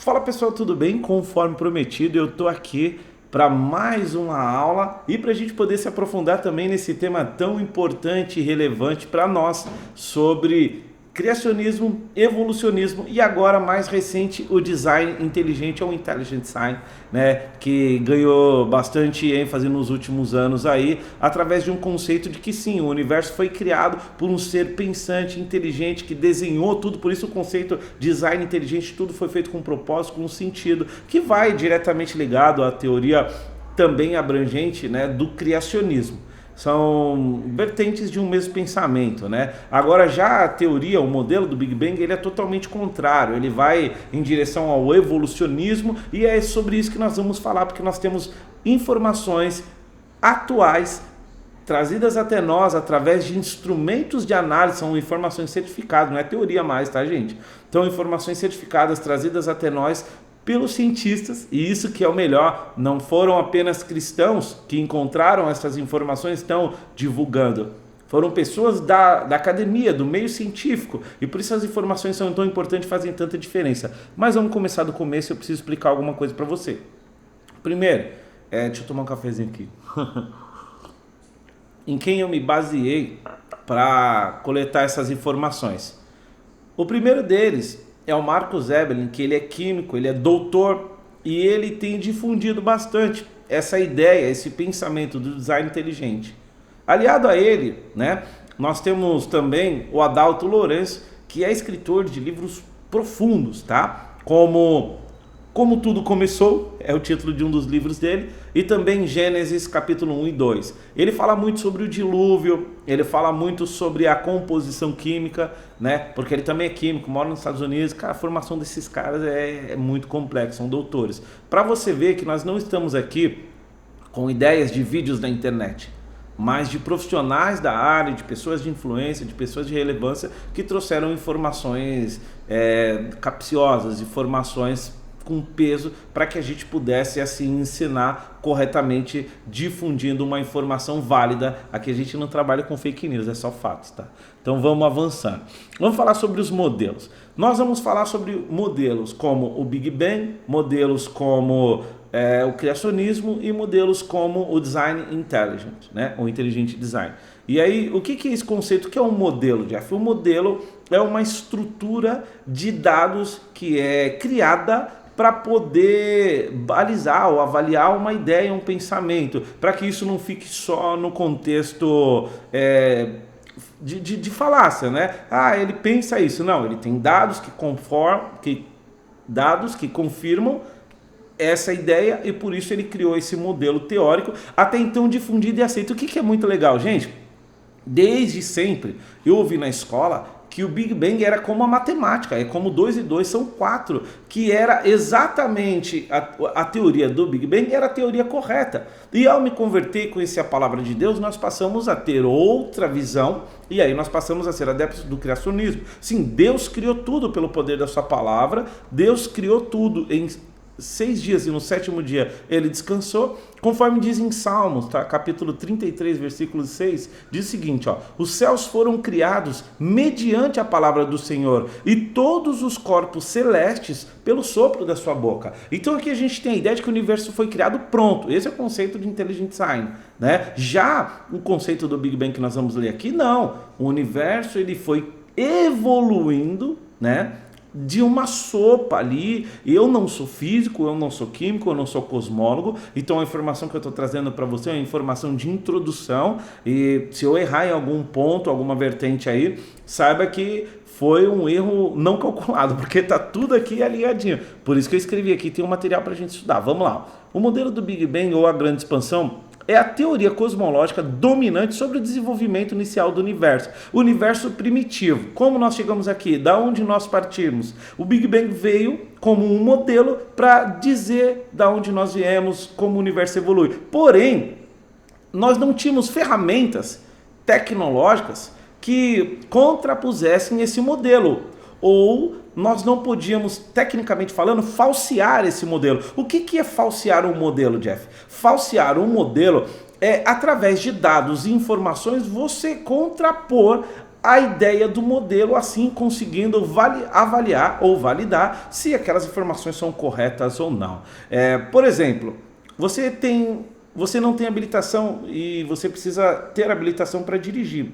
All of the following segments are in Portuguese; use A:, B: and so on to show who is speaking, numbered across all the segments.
A: Fala pessoal, tudo bem? Conforme prometido, eu estou aqui para mais uma aula e para a gente poder se aprofundar também nesse tema tão importante e relevante para nós sobre criacionismo, evolucionismo e agora mais recente o design inteligente ou intelligent design, né, que ganhou bastante ênfase nos últimos anos aí, através de um conceito de que sim, o universo foi criado por um ser pensante, inteligente, que desenhou tudo, por isso o conceito design inteligente, tudo foi feito com um propósito, com um sentido, que vai diretamente ligado à teoria também abrangente, né, do criacionismo. São vertentes de um mesmo pensamento, né? Agora já a teoria, o modelo do Big Bang, ele é totalmente contrário, ele vai em direção ao evolucionismo e é sobre isso que nós vamos falar, porque nós temos informações atuais trazidas até nós através de instrumentos de análise, são informações certificadas, não é teoria mais, tá, gente? Então, informações certificadas trazidas até nós pelos cientistas, e isso que é o melhor, não foram apenas cristãos que encontraram essas informações, estão divulgando. Foram pessoas da academia, do meio científico, e por isso as informações são tão importantes, fazem tanta diferença. Mas vamos começar do começo, eu preciso explicar alguma coisa para você. Primeiro, deixa eu tomar um cafezinho aqui. Em quem eu me baseei para coletar essas informações? O primeiro deles é o Marcus Eberlin, que ele é químico, ele é doutor e ele tem difundido bastante essa ideia, esse pensamento do design inteligente. Aliado a ele, né, nós temos também o Adalto Lourenço, que é escritor de livros profundos, tá? Como Tudo Começou, é o título de um dos livros dele, e também Gênesis capítulo 1 e 2. Ele fala muito sobre o dilúvio, ele fala muito sobre a composição química, né? Porque ele também é químico, mora nos Estados Unidos. Cara, a formação desses caras é muito complexa, são doutores. Para você ver que nós não estamos aqui com ideias de vídeos da internet, mas de profissionais da área, de pessoas de influência, de pessoas de relevância que trouxeram informações capciosas, informações com peso para que a gente pudesse assim ensinar corretamente, difundindo uma informação válida. Aqui a gente não trabalha com fake news, é só fatos, tá? Então vamos avançando. Vamos falar sobre os modelos. Nós vamos falar sobre modelos como o Big Bang, modelos como o criacionismo e modelos como o design intelligent, né? O inteligente design. E aí, o que é esse conceito? O que é um modelo, Jeff? Um modelo é uma estrutura de dados que é criada para poder balizar ou avaliar uma ideia, um pensamento, para que isso não fique só no contexto de falácia, né? Ah, ele pensa isso. Não, ele tem dados que confirmam essa ideia e por isso ele criou esse modelo teórico, até então difundido e aceito. O que é muito legal, gente? Desde sempre eu ouvi na escola que o Big Bang era como a matemática, é como 2 e 2 são 4, que era exatamente a teoria do Big Bang, era a teoria correta. E ao me converter e conhecer a palavra de Deus, nós passamos a ter outra visão, e aí nós passamos a ser adeptos do criacionismo. Sim, Deus criou tudo pelo poder da sua palavra, Deus criou tudo em 6 dias e no 7º dia ele descansou, conforme diz em Salmos, tá? Capítulo 33, versículo 6, diz o seguinte, ó: os céus foram criados mediante a palavra do Senhor e todos os corpos celestes pelo sopro da sua boca. Então aqui a gente tem a ideia de que o universo foi criado pronto. Esse é o conceito de intelligent design, né? Já o conceito do Big Bang que nós vamos ler aqui, não. O universo ele foi evoluindo, né, de uma sopa ali. Eu não sou físico, eu não sou químico, eu não sou cosmólogo, então a informação que eu estou trazendo para você é uma informação de introdução, e se eu errar em algum ponto, alguma vertente aí, saiba que foi um erro não calculado, porque está tudo aqui alinhadinho. Por isso que eu escrevi aqui, tem um material para a gente estudar. Vamos lá. O modelo do Big Bang ou a grande expansão é a teoria cosmológica dominante sobre o desenvolvimento inicial do universo. O universo primitivo. Como nós chegamos aqui? Da onde nós partimos? O Big Bang veio como um modelo para dizer da onde nós viemos, como o universo evolui. Porém, nós não tínhamos ferramentas tecnológicas que contrapusessem esse modelo. Ou nós não podíamos, tecnicamente falando, falsear esse modelo. O que é falsear um modelo, Jeff? Falsear um modelo é, através de dados e informações, você contrapor a ideia do modelo, assim conseguindo avaliar ou validar se aquelas informações são corretas ou não. Por exemplo, você não tem habilitação e você precisa ter habilitação para dirigir.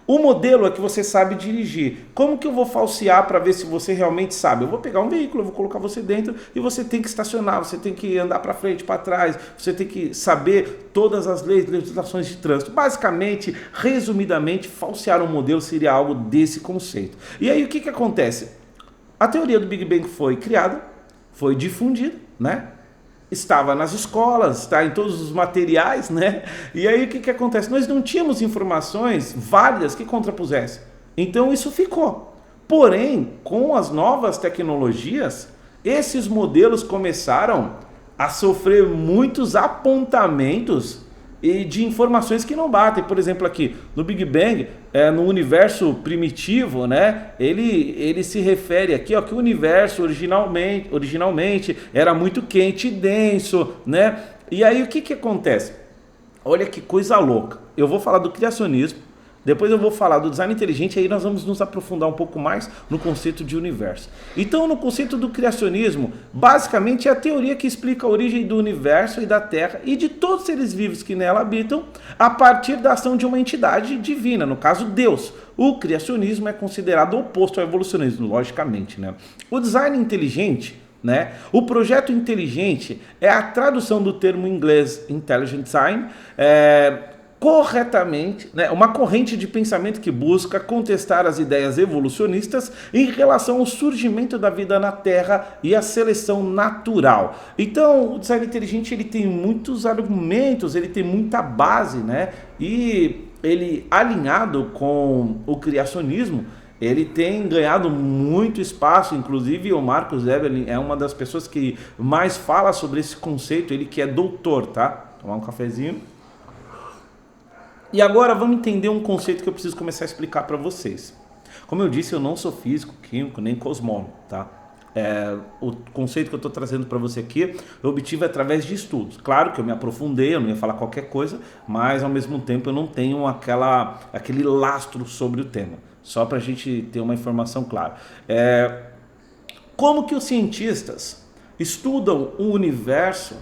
A: O modelo é que você sabe dirigir. Como que eu vou falsear para ver se você realmente sabe? Eu vou pegar um veículo, eu vou colocar você dentro e você tem que estacionar, você tem que andar para frente, para trás, você tem que saber todas as leis, legislações de trânsito. Basicamente, resumidamente, falsear um modelo seria algo desse conceito. E aí o que acontece? A teoria do Big Bang foi criada, foi difundida, né? Estava nas escolas, está em todos os materiais, né? E aí o que acontece? Nós não tínhamos informações válidas que contrapusessem. Então isso ficou. Porém, com as novas tecnologias, esses modelos começaram a sofrer muitos apontamentos e de informações que não batem. Por exemplo, aqui no Big Bang, no universo primitivo, né? Ele se refere aqui, ó, que o universo originalmente era muito quente e denso, né? E aí o que acontece? Olha que coisa louca. Eu vou falar do criacionismo, depois eu vou falar do design inteligente, aí nós vamos nos aprofundar um pouco mais no conceito de universo. Então, no conceito do criacionismo, basicamente é a teoria que explica a origem do universo e da Terra e de todos os seres vivos que nela habitam a partir da ação de uma entidade divina, no caso Deus. O criacionismo é considerado oposto ao evolucionismo, logicamente, né? O design inteligente, né? O projeto inteligente é a tradução do termo em inglês intelligent design, corretamente, né, uma corrente de pensamento que busca contestar as ideias evolucionistas em relação ao surgimento da vida na Terra e à seleção natural. Então, o design inteligente ele tem muitos argumentos, ele tem muita base, né? E ele, alinhado com o criacionismo, ele tem ganhado muito espaço. Inclusive o Marcus Eberlin é uma das pessoas que mais fala sobre esse conceito, ele que é doutor, tá? Tomar um cafezinho. E agora vamos entender um conceito que eu preciso começar a explicar para vocês. Como eu disse, eu não sou físico, químico, nem cosmólogo, tá? O conceito que eu estou trazendo para você aqui, eu obtive através de estudos. Claro que eu me aprofundei, eu não ia falar qualquer coisa, mas ao mesmo tempo eu não tenho aquele lastro sobre o tema. Só para a gente ter uma informação clara. Como que os cientistas estudam o universo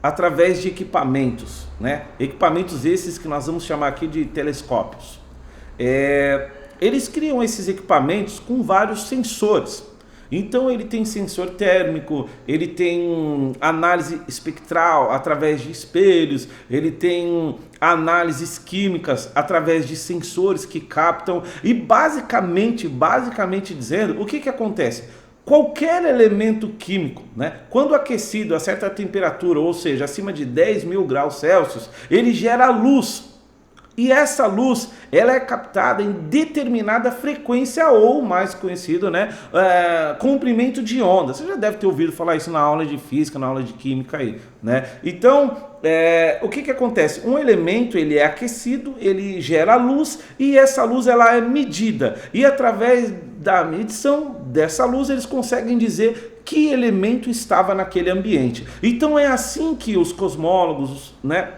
A: através de equipamentos, né? Equipamentos esses que nós vamos chamar aqui de telescópios. Eles criam esses equipamentos com vários sensores. Então ele tem sensor térmico, ele tem análise espectral através de espelhos, ele tem análises químicas através de sensores que captam e basicamente dizendo, o que acontece? Qualquer elemento químico, né, quando aquecido a certa temperatura, ou seja, acima de 10 mil graus Celsius, ele gera luz. E essa luz, ela é captada em determinada frequência ou, mais conhecido, né, comprimento de onda. Você já deve ter ouvido falar isso na aula de física, na aula de química aí, né? Então, o que acontece? Um elemento, ele é aquecido, ele gera luz e essa luz ela é medida. E através da medição dessa luz, eles conseguem dizer que elemento estava naquele ambiente. Então é assim que os cosmólogos, né,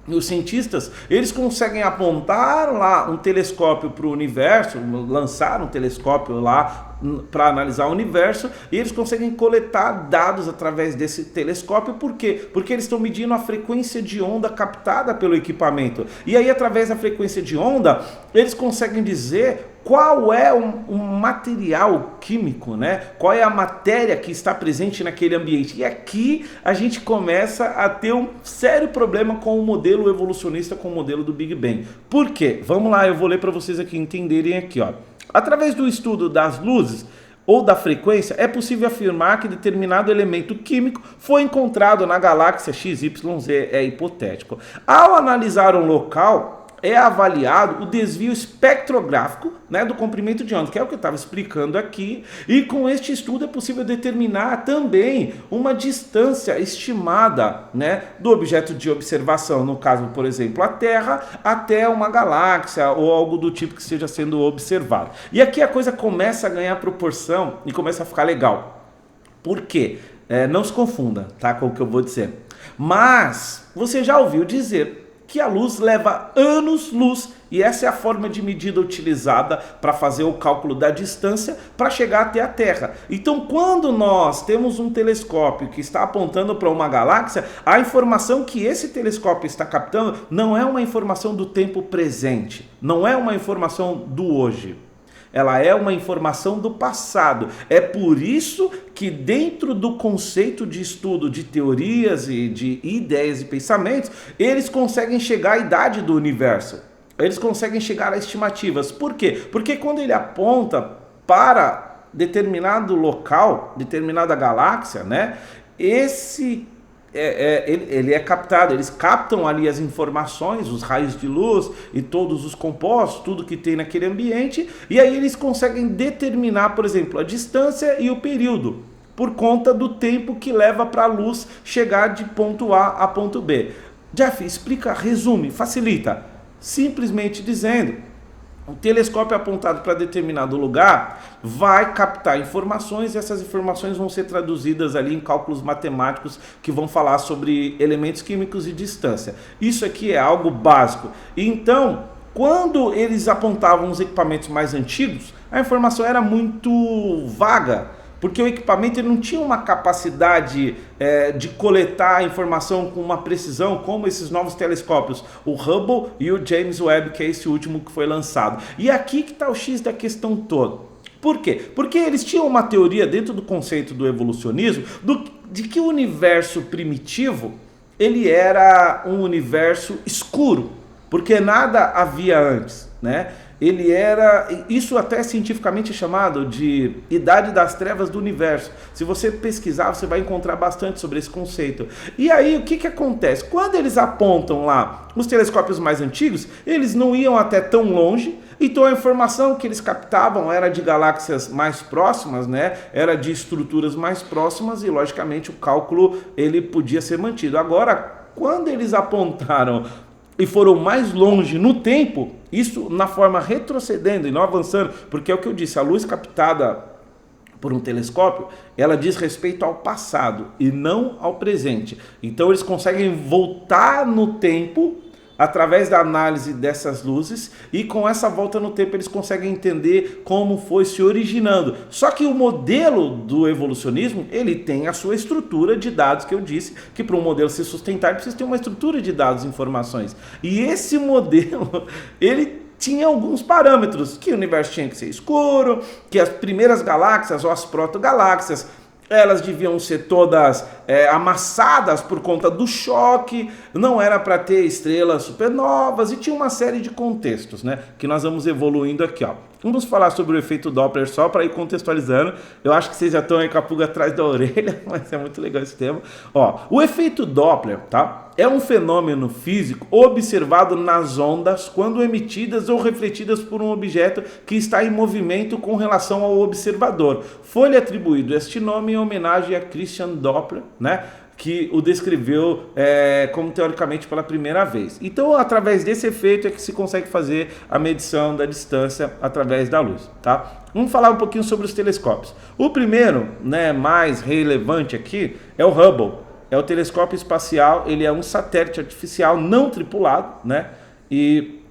A: e os cientistas, eles conseguem apontar lá um telescópio para o universo, lançar um telescópio lá para analisar o universo, e eles conseguem coletar dados através desse telescópio. Por quê? Porque eles estão medindo a frequência de onda captada pelo equipamento. E aí, através da frequência de onda, eles conseguem dizer qual é um material químico, né? Qual é a matéria que está presente naquele ambiente. E aqui a gente começa a ter um sério problema com o modelo evolucionista, com o modelo do Big Bang. Por quê? Vamos lá, eu vou ler para vocês aqui entenderem aqui, ó. Através do estudo das luzes ou da frequência, é possível afirmar que determinado elemento químico foi encontrado na galáxia XYZ, é hipotético. Ao analisar um local, é avaliado o desvio espectrográfico, né, do comprimento de onda, que é o que eu estava explicando aqui, e com este estudo é possível determinar também uma distância estimada, né, do objeto de observação, no caso, por exemplo, a Terra, até uma galáxia ou algo do tipo que esteja sendo observado. E aqui a coisa começa a ganhar proporção e começa a ficar legal. Por quê? Não se confunda, tá, com o que eu vou dizer. Mas você já ouviu dizer que a luz leva anos-luz, e essa é a forma de medida utilizada para fazer o cálculo da distância para chegar até a Terra. Então, quando nós temos um telescópio que está apontando para uma galáxia, a informação que esse telescópio está captando não é uma informação do tempo presente, não é uma informação do hoje. Ela é uma informação do passado. É por isso que dentro do conceito de estudo de teorias e de ideias e pensamentos, eles conseguem chegar à idade do universo. Eles conseguem chegar a estimativas. Por quê? Porque quando ele aponta para determinado local, determinada galáxia, né, ele é captado, eles captam ali as informações, os raios de luz e todos os compostos, tudo que tem naquele ambiente, e aí eles conseguem determinar, por exemplo, a distância e o período, por conta do tempo que leva para a luz chegar de ponto A a ponto B. Jeff, explica, resume, facilita. Simplesmente dizendo, o telescópio apontado para determinado lugar vai captar informações, e essas informações vão ser traduzidas ali em cálculos matemáticos que vão falar sobre elementos químicos e distância. Isso aqui é algo básico. Então, quando eles apontavam os equipamentos mais antigos, a informação era muito vaga, porque o equipamento ele não tinha uma capacidade de coletar a informação com uma precisão como esses novos telescópios, o Hubble e o James Webb, que é esse último que foi lançado. E aqui que está o X da questão toda. Por quê? Porque eles tinham uma teoria dentro do conceito do evolucionismo de que o universo primitivo ele era um universo escuro, porque nada havia antes, né? Ele era, isso até cientificamente é chamado de idade das trevas do universo. Se você pesquisar, você vai encontrar bastante sobre esse conceito. E aí, o que acontece? Quando eles apontam lá os telescópios mais antigos, eles não iam até tão longe, então a informação que eles captavam era de galáxias mais próximas, né? Era de estruturas mais próximas e, logicamente, o cálculo ele podia ser mantido. Agora, quando eles apontaram e foram mais longe no tempo, isso na forma retrocedendo e não avançando, porque é o que eu disse, a luz captada por um telescópio, ela diz respeito ao passado e não ao presente. Então eles conseguem voltar no tempo através da análise dessas luzes, e com essa volta no tempo eles conseguem entender como foi se originando. Só que o modelo do evolucionismo, ele tem a sua estrutura de dados, que eu disse que para um modelo se sustentar ele precisa ter uma estrutura de dados e informações. E esse modelo, ele tinha alguns parâmetros, que o universo tinha que ser escuro, que as primeiras galáxias ou as protogaláxias elas deviam ser todas amassadas por conta do choque, não era para ter estrelas supernovas, e tinha uma série de contextos, né, que nós vamos evoluindo aqui, ó. Vamos falar sobre o efeito Doppler só para ir contextualizando. Eu acho que vocês já estão aí com a pulga atrás da orelha, mas é muito legal esse tema. Ó, o efeito Doppler, tá? É um fenômeno físico observado nas ondas quando emitidas ou refletidas por um objeto que está em movimento com relação ao observador. Foi-lhe atribuído este nome em homenagem a Christian Doppler, né, que o descreveu como teoricamente pela primeira vez. Então, através desse efeito é que se consegue fazer a medição da distância através da luz, tá? Vamos falar um pouquinho sobre os telescópios. O primeiro, né, mais relevante aqui, é o Hubble. É o telescópio espacial, ele é um satélite artificial não tripulado, né? E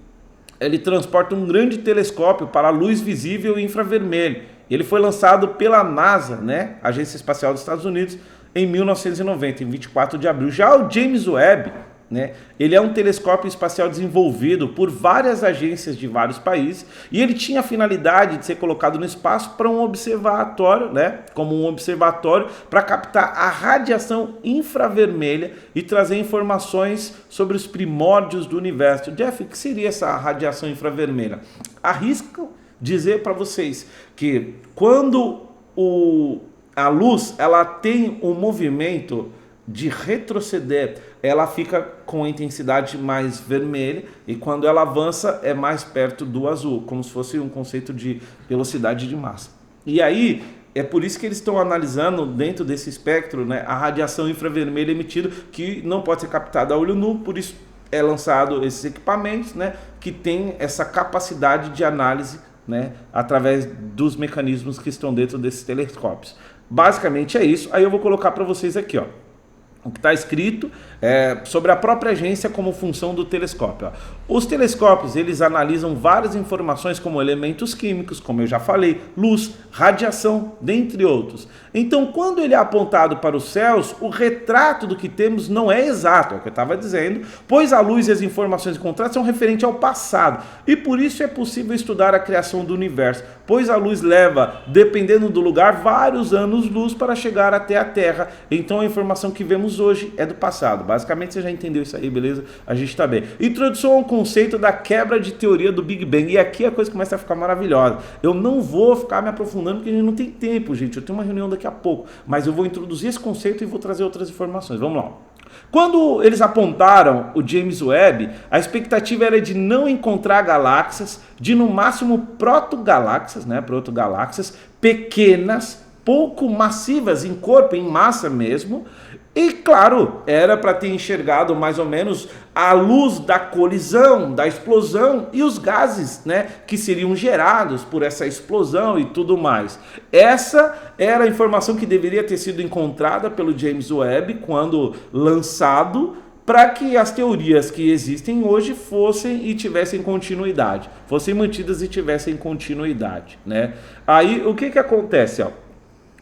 A: ele transporta um grande telescópio para a luz visível e infravermelho. Ele foi lançado pela NASA, né, Agência Espacial dos Estados Unidos, em 1990, em 24 de abril. Já o James Webb, né, ele é um telescópio espacial desenvolvido por várias agências de vários países, e ele tinha a finalidade de ser colocado no espaço para um observatório, né, como um observatório para captar a radiação infravermelha e trazer informações sobre os primórdios do universo. Jeff, o que seria essa radiação infravermelha? Arrisco dizer para vocês que quando a luz ela tem um movimento de retroceder, ela fica com intensidade mais vermelha, e quando ela avança é mais perto do azul, como se fosse um conceito de velocidade de massa. E aí é por isso que eles estão analisando dentro desse espectro, né, a radiação infravermelha emitida, que não pode ser captada a olho nu, por isso é lançado esses equipamentos, né, que tem essa capacidade de análise, né, através dos mecanismos que estão dentro desses telescópios. Basicamente é isso. Aí eu vou colocar para vocês aqui, ó, o que está escrito sobre a própria agência como função do telescópio. Ó. Os telescópios, eles analisam várias informações como elementos químicos, como eu já falei, luz, radiação, dentre outros. Então, quando ele é apontado para os céus, o retrato do que temos não é exato, é o que eu estava dizendo, pois a luz e as informações encontradas são referentes ao passado, e por isso é possível estudar a criação do universo, pois a luz leva, dependendo do lugar, vários anos-luz para chegar até a Terra. Então a informação que vemos hoje é do passado. Basicamente você já entendeu isso aí, beleza? A gente está bem. Introdução ao conceito da quebra de teoria do Big Bang. E aqui a coisa começa a ficar maravilhosa. Eu não vou ficar me aprofundando porque a gente não tem tempo, gente. Eu tenho uma reunião daqui a pouco. Mas eu vou introduzir esse conceito e vou trazer outras informações. Vamos lá. Quando eles apontaram o James Webb, a expectativa era de não encontrar galáxias, de no máximo protogaláxias, né, protogaláxias pequenas, pouco massivas em corpo, em massa mesmo. E claro, era para ter enxergado mais ou menos a luz da colisão, da explosão e os gases, né, que seriam gerados por essa explosão e tudo mais. Essa era a informação que deveria ter sido encontrada pelo James Webb quando lançado, para que as teorias que existem hoje fossem e tivessem continuidade, fossem mantidas e tivessem continuidade, né? Aí o que acontece, ó?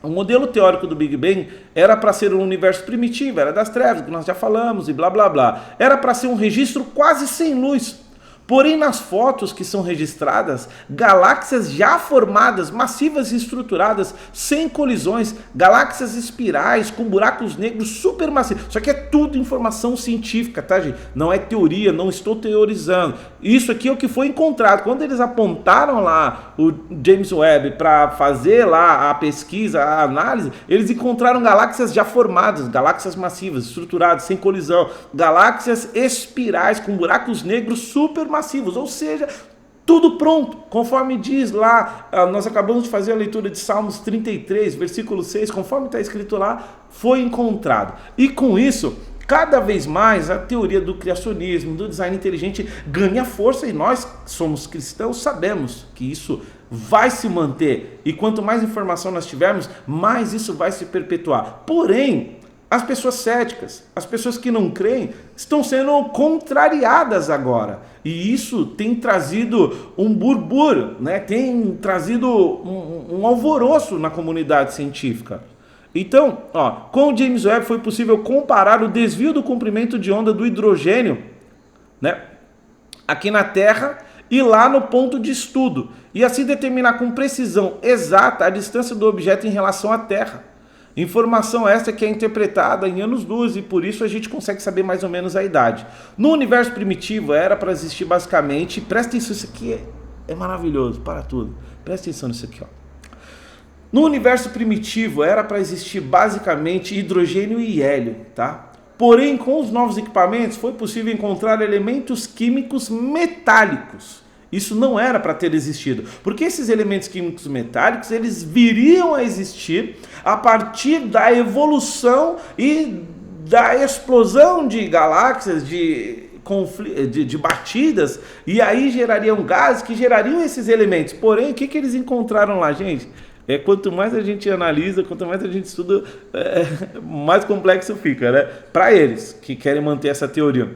A: O modelo teórico do Big Bang era para ser um universo primitivo, era das trevas, que nós já falamos e blá blá blá. Era para ser um registro quase sem luz. Porém, nas fotos que são registradas, galáxias já formadas, massivas e estruturadas, sem colisões, galáxias espirais com buracos negros supermassivos. Isso aqui é tudo informação científica, tá, gente? Não é teoria, não estou teorizando. Isso aqui é o que foi encontrado. Quando eles apontaram lá o James Webb para fazer lá a pesquisa, a análise, eles encontraram galáxias já formadas, galáxias massivas, estruturadas, sem colisão, galáxias espirais com buracos negros supermassivos. Ou seja, tudo pronto, conforme diz lá, nós acabamos de fazer a leitura de Salmos 33, versículo 6, conforme está escrito lá, foi encontrado. E com isso, cada vez mais a teoria do criacionismo, do design inteligente ganha força e nós que somos cristãos sabemos que isso vai se manter. E quanto mais informação nós tivermos, mais isso vai se perpetuar. Porém, as pessoas céticas, as pessoas que não creem, estão sendo contrariadas agora. E isso tem trazido um burbúrio, né? Tem trazido um alvoroço na comunidade científica. Então, ó, com o James Webb foi possível comparar o desvio do comprimento de onda do hidrogênio, né, aqui na Terra e lá no ponto de estudo. E assim determinar com precisão exata a distância do objeto em relação à Terra. Informação essa que é interpretada em anos-luz e por isso a gente consegue saber mais ou menos a idade. No universo primitivo era para existir basicamente, presta atenção, isso aqui é maravilhoso, para tudo, presta atenção nisso aqui, ó. No universo primitivo era para existir basicamente hidrogênio e hélio, tá? Porém, com os novos equipamentos foi possível encontrar elementos químicos metálicos. Isso não era para ter existido, porque esses elementos químicos metálicos, eles viriam a existir a partir da evolução e da explosão de galáxias, de batidas, e aí gerariam gases que gerariam esses elementos. Porém, o que eles encontraram lá, gente? Quanto mais a gente analisa, quanto mais a gente estuda, mais complexo fica, né? Para eles que querem manter essa teoria.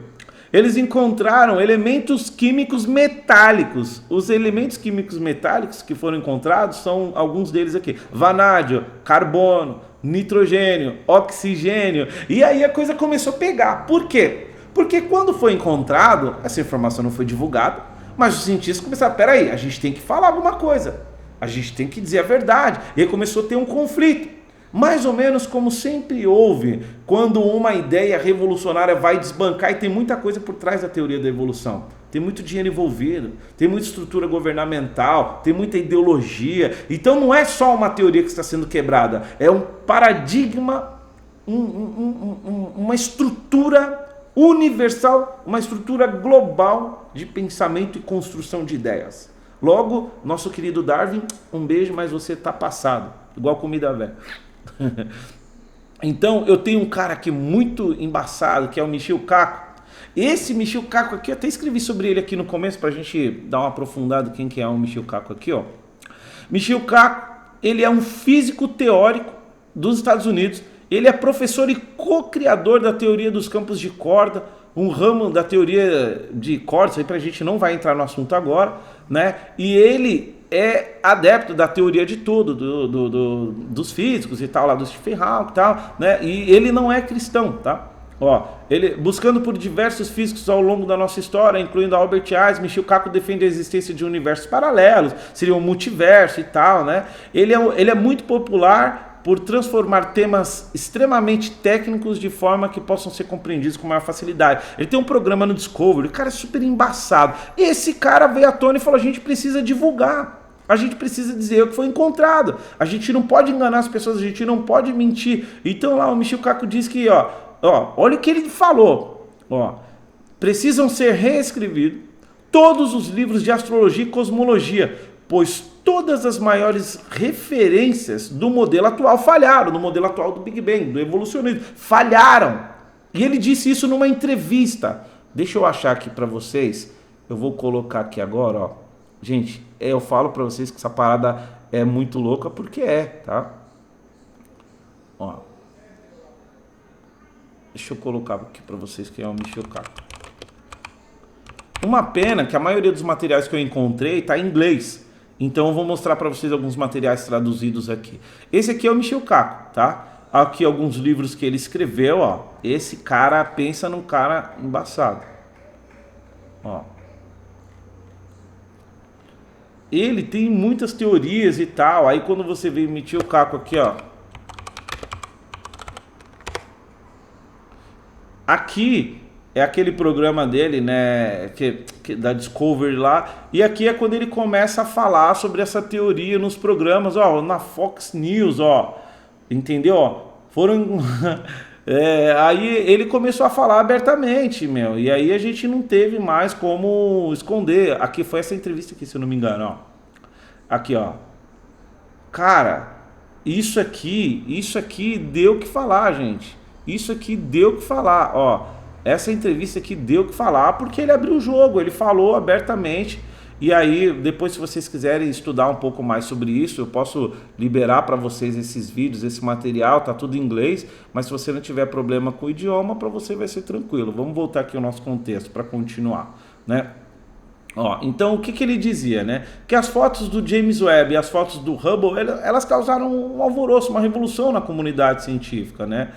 A: Eles encontraram elementos químicos metálicos. Os elementos químicos metálicos que foram encontrados são alguns deles aqui: vanádio, carbono, nitrogênio, oxigênio. E aí a coisa começou a pegar. Por quê? Porque quando foi encontrado, essa informação não foi divulgada, mas os cientistas começaram, peraí, a gente tem que falar alguma coisa. A gente tem que dizer a verdade. E aí começou a ter um conflito. Mais ou menos como sempre houve quando uma ideia revolucionária vai desbancar, e tem muita coisa por trás da teoria da evolução. Tem muito dinheiro envolvido, tem muita estrutura governamental, tem muita ideologia. Então não é só uma teoria que está sendo quebrada, é um paradigma, uma estrutura universal, uma estrutura global de pensamento e construção de ideias. Logo, nosso querido Darwin, um beijo, mas você está passado, igual comida velha. Então eu tenho um cara aqui muito embaçado, que é o Michio Kaku. Esse Michio Kaku aqui, eu até escrevi sobre ele aqui no começo pra gente dar uma aprofundada quem que é o Michio Kaku aqui, ó. Michio Kaku, ele é um físico teórico dos Estados Unidos Ele é professor e co-criador da teoria dos campos de corda, um ramo da teoria de cordas, aí pra gente não vai entrar no assunto agora, né? E ele é adepto da teoria de tudo, dos físicos e tal, lá do Stephen Hawking e tal, né? E ele não é cristão, tá? Ó, ele, buscando por diversos físicos ao longo da nossa história, incluindo Albert Einstein, Michio Kaku defende a existência de universos paralelos, seria um multiverso e tal, né? Ele é muito popular por transformar temas extremamente técnicos de forma que possam ser compreendidos com maior facilidade. Ele tem um programa no Discovery, o cara é super embaçado. Esse cara veio à tona e falou: a gente precisa divulgar. A gente precisa dizer o que foi encontrado. A gente não pode enganar as pessoas, a gente não pode mentir. Então lá o Michio Kaku diz que, olha o que ele falou. Precisam ser reescrevidos todos os livros de astrologia e cosmologia, pois todas as maiores referências do modelo atual falharam, no modelo atual do Big Bang, do evolucionismo, falharam. E ele disse isso numa entrevista. Deixa eu achar aqui para vocês, eu vou colocar aqui agora, Gente, eu falo para vocês que essa parada é muito louca, porque tá? Deixa eu colocar aqui para vocês que é o Michio Kaku. Uma pena que a maioria dos materiais que eu encontrei está em inglês. Então eu vou mostrar para vocês alguns materiais traduzidos aqui. Esse aqui é o Michio Kaku, tá? Aqui alguns livros que ele escreveu, Esse cara, pensa num cara embaçado. Ele tem muitas teorias e tal. Aí quando você vê o Michio Kaku aqui, Aqui é aquele programa dele, né, que da Discovery lá, e aqui é quando ele começa a falar sobre essa teoria nos programas, na Fox News, entendeu? Foram aí ele começou a falar abertamente, e aí a gente não teve mais como esconder. Aqui foi essa entrevista aqui, se eu não me engano, aqui, cara, isso aqui deu o que falar, gente. Isso aqui deu o que falar, Essa entrevista aqui deu o que falar, porque ele abriu o jogo, ele falou abertamente. E aí, depois, se vocês quiserem estudar um pouco mais sobre isso, eu posso liberar para vocês esses vídeos, esse material, tá tudo em inglês, mas se você não tiver problema com o idioma, para você vai ser tranquilo. Vamos voltar aqui ao nosso contexto para continuar, né? Então o que ele dizia, né? Que as fotos do James Webb e as fotos do Hubble, elas causaram um alvoroço, uma revolução na comunidade científica, né?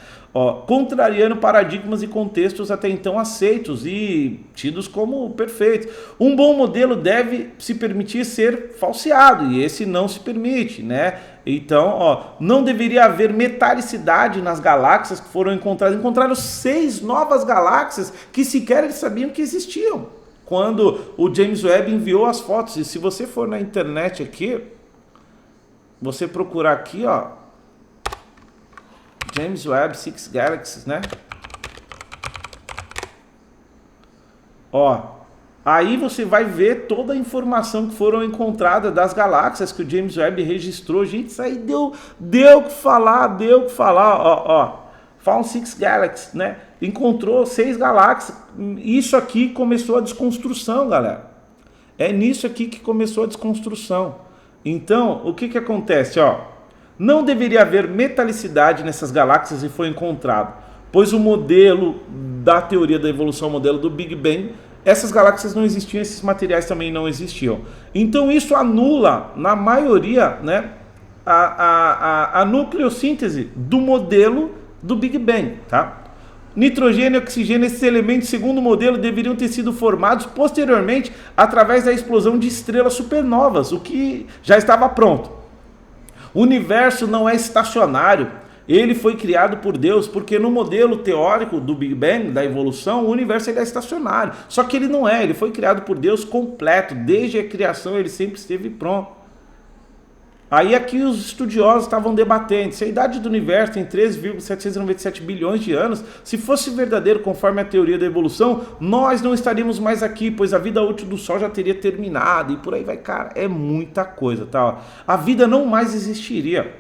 A: Contrariando paradigmas e contextos até então aceitos e tidos como perfeitos. Um bom modelo deve se permitir ser falseado, e esse não se permite, né? Então, não deveria haver metalicidade nas galáxias que foram encontradas. Encontraram 6 novas galáxias que sequer eles sabiam que existiam quando o James Webb enviou as fotos. E se você for na internet aqui, você procurar aqui, James Webb Six Galaxies, né? Aí você vai ver toda a informação que foram encontradas das galáxias que o James Webb registrou. Gente, isso aí deu o que falar, Found Six Galaxies, né? Encontrou 6 galáxias. Isso aqui começou a desconstrução, galera. É nisso aqui que começou a desconstrução. Então, o que acontece, Não deveria haver metalicidade nessas galáxias e foi encontrado, pois o modelo da teoria da evolução, o modelo do Big Bang, essas galáxias não existiam, esses materiais também não existiam. Então isso anula, na maioria, né, a nucleossíntese do modelo do Big Bang, tá? Nitrogênio e oxigênio, esses elementos, segundo o modelo, deveriam ter sido formados posteriormente através da explosão de estrelas supernovas, o que já estava pronto. O universo não é estacionário, ele foi criado por Deus, porque no modelo teórico do Big Bang, da evolução, o universo ele é estacionário. Só que ele não é, ele foi criado por Deus completo, desde a criação ele sempre esteve pronto. Aí aqui os estudiosos estavam debatendo se a idade do universo tem 13,797 bilhões de anos, se fosse verdadeiro conforme a teoria da evolução, nós não estaríamos mais aqui, pois a vida útil do Sol já teria terminado, e por aí vai, cara, é muita coisa, tá? A vida não mais existiria.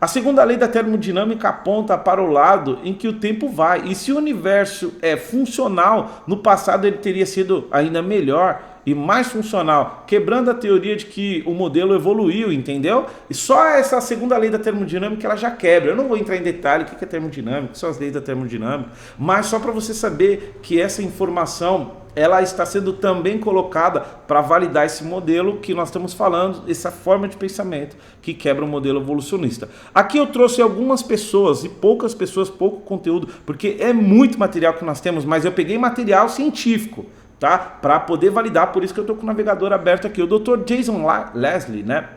A: A segunda lei da termodinâmica aponta para o lado em que o tempo vai. E se o universo é funcional, no passado ele teria sido ainda melhor e mais funcional, quebrando a teoria de que o modelo evoluiu, entendeu? E só essa segunda lei da termodinâmica ela já quebra. Eu não vou entrar em detalhe o que é termodinâmica, o que são as leis da termodinâmica, mas só para você saber que essa informação ela está sendo também colocada para validar esse modelo que nós estamos falando, essa forma de pensamento que quebra o modelo evolucionista. Aqui eu trouxe algumas pessoas, e poucas pessoas, pouco conteúdo, porque é muito material que nós temos, mas eu peguei material científico, tá? Para poder validar, por isso que eu estou com o navegador aberto aqui. O Dr. Jason Leslie, né?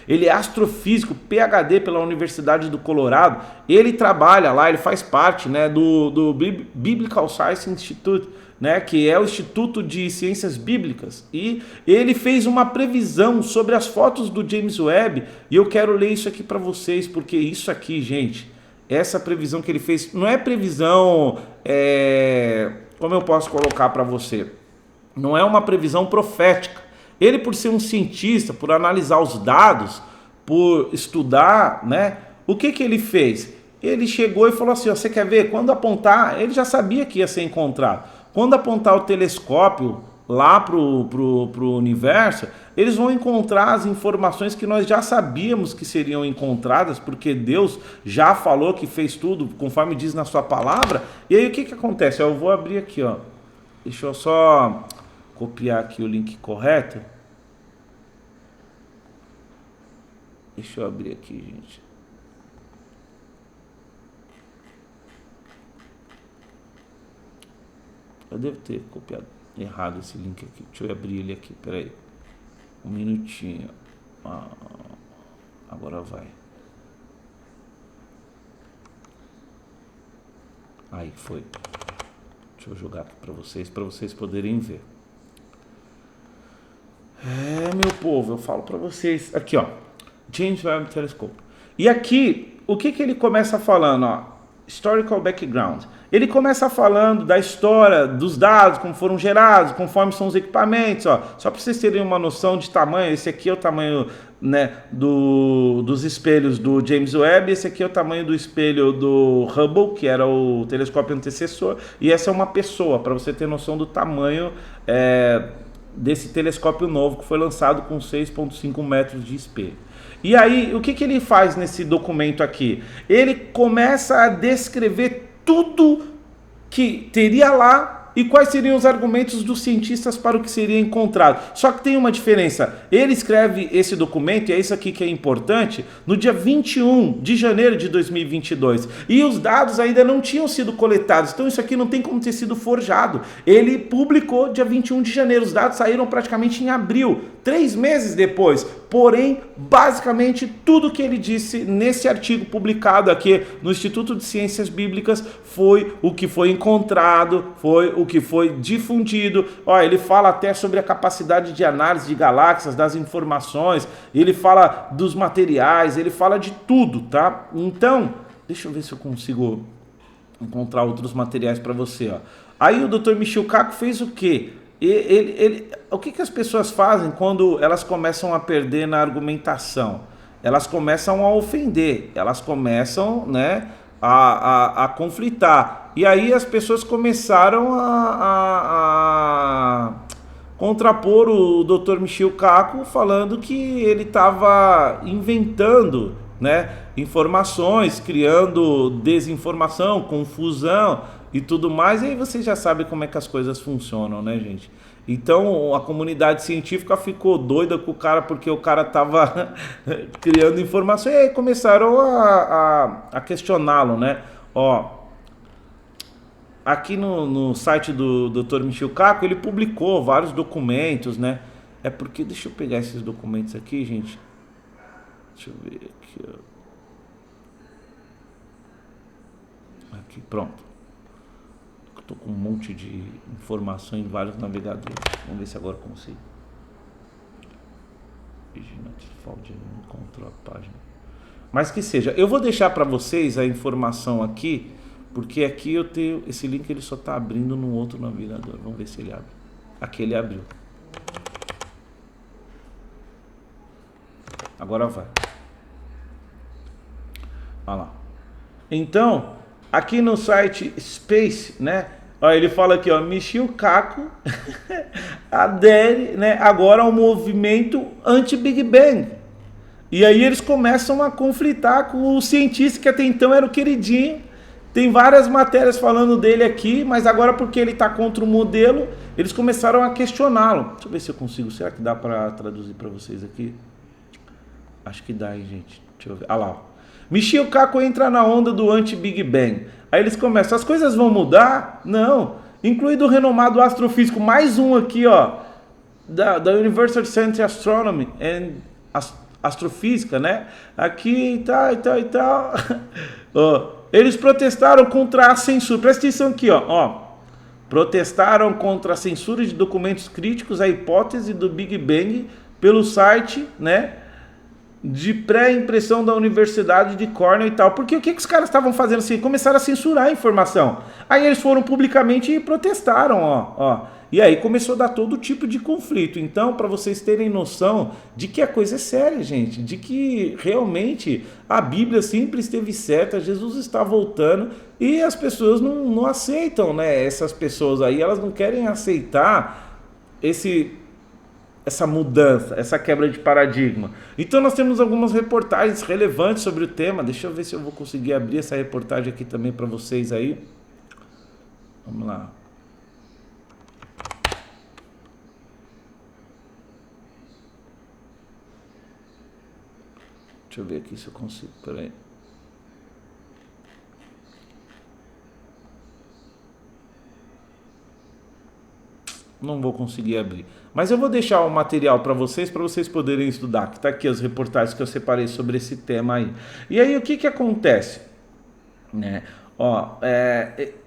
A: Ele é astrofísico, PhD pela Universidade do Colorado. Ele trabalha lá, ele faz parte, né, do Biblical Science Institute, né, que é o Instituto de Ciências Bíblicas, e ele fez uma previsão sobre as fotos do James Webb, e eu quero ler isso aqui para vocês, porque isso aqui, gente, essa previsão que ele fez, não é previsão, como eu posso colocar para você, não é uma previsão profética. Ele, por ser um cientista, por analisar os dados, por estudar, né, o que ele fez? Ele chegou e falou assim, ó, você quer ver? Quando apontar, ele já sabia que ia ser encontrado. Quando apontar o telescópio lá para o universo, eles vão encontrar as informações que nós já sabíamos que seriam encontradas, porque Deus já falou que fez tudo, conforme diz na sua palavra. E aí o que acontece? Eu vou abrir aqui, ó. Deixa eu só copiar aqui o link correto. Deixa eu abrir aqui, gente. Eu devo ter copiado errado esse link aqui. Deixa eu abrir ele aqui, peraí. Um minutinho. Agora vai. Aí foi. Deixa eu jogar aqui para vocês poderem ver. Meu povo, eu falo para vocês. Aqui, ó. James Webb Telescope. E aqui, o que ele começa falando, ó? Historical background. Ele começa falando da história dos dados, como foram gerados, conforme são os equipamentos, ó. Só para vocês terem uma noção de tamanho, esse aqui é o tamanho, né, dos espelhos do James Webb, esse aqui é o tamanho do espelho do Hubble, que era o telescópio antecessor, e essa é uma pessoa, para você ter noção do tamanho desse telescópio novo que foi lançado com 6,5 metros de espelho. E aí, o que ele faz nesse documento aqui? Ele começa a descrever tudo que teria lá e quais seriam os argumentos dos cientistas para o que seria encontrado. Só que tem uma diferença. Ele escreve esse documento, e é isso aqui que é importante, no dia 21 de janeiro de 2022. E os dados ainda não tinham sido coletados. Então isso aqui não tem como ter sido forjado. Ele publicou dia 21 de janeiro. Os dados saíram praticamente em abril, 3 meses depois. Porém, basicamente, tudo que ele disse nesse artigo publicado aqui no Instituto de Ciências Bíblicas foi o que foi encontrado, foi o que foi difundido. Ó, ele fala até sobre a capacidade de análise de galáxias, das informações, ele fala dos materiais, ele fala de tudo, tá? Então, deixa eu ver se eu consigo encontrar outros materiais para você, ó. Aí o Dr. Michio Kaku fez o quê? O que as pessoas fazem quando elas começam a perder na argumentação? Elas começam a ofender, elas começam, né, a conflitar. E aí as pessoas começaram a contrapor o Dr. Michio Kaku, falando que ele estava inventando, né, informações, criando desinformação, confusão e tudo mais. E aí você já sabe como é que as coisas funcionam, né, gente? Então a comunidade científica ficou doida com o cara, porque o cara estava criando informações, e aí começaram a questioná-lo, né? Ó, aqui no site do Dr. Michio Kaku, ele publicou vários documentos, né? É porque, deixa eu pegar esses documentos aqui, gente. Deixa eu ver aqui, ó. Aqui, pronto. Estou com um monte de informação em vários navegadores. Vamos ver se agora consigo. Encontrou a página. Mas que seja, eu vou deixar para vocês a informação aqui, porque aqui eu tenho esse link, ele só está abrindo num outro navegador. Vamos ver se ele abre. Aqui ele abriu. Agora vai. Olha lá. Então, aqui no site Space, né? Ó, ele fala aqui, ó, Michio Kaku adere, né, agora ao movimento anti-Big Bang. E aí eles começam a conflitar com o cientista que até então era o queridinho. Tem várias matérias falando dele aqui, mas agora porque ele está contra o modelo, eles começaram a questioná-lo. Deixa eu ver se eu consigo. Será que dá para traduzir para vocês aqui? Acho que dá, hein, gente. Deixa eu ver. Ah lá. Michio Kaku entra na onda do anti-Big Bang. Aí eles começam. As coisas vão mudar? Não. Incluído o renomado astrofísico. Mais um aqui, ó. Da University Center Astronomy and Astrofísica, né? Aqui e tal. Ó. Eles protestaram contra a censura. Presta atenção aqui, ó. Protestaram contra a censura de documentos críticos à hipótese do Big Bang pelo site, né, de pré-impressão da Universidade de Cornell e tal. Porque o que os caras estavam fazendo assim? Começaram a censurar a informação. Aí eles foram publicamente e protestaram, ó. E aí começou a dar todo tipo de conflito. Então, para vocês terem noção de que a coisa é séria, gente, de que realmente a Bíblia sempre esteve certa, Jesus está voltando e as pessoas não aceitam, né? Essas pessoas aí, elas não querem aceitar essa mudança, essa quebra de paradigma. Então nós temos algumas reportagens relevantes sobre o tema. Deixa eu ver se eu vou conseguir abrir essa reportagem aqui também para vocês aí. Vamos lá. Deixa eu ver aqui se eu consigo, peraí. Não vou conseguir abrir. Mas eu vou deixar o material para vocês poderem estudar, que está aqui as reportagens que eu separei sobre esse tema aí. E aí o que acontece? Né?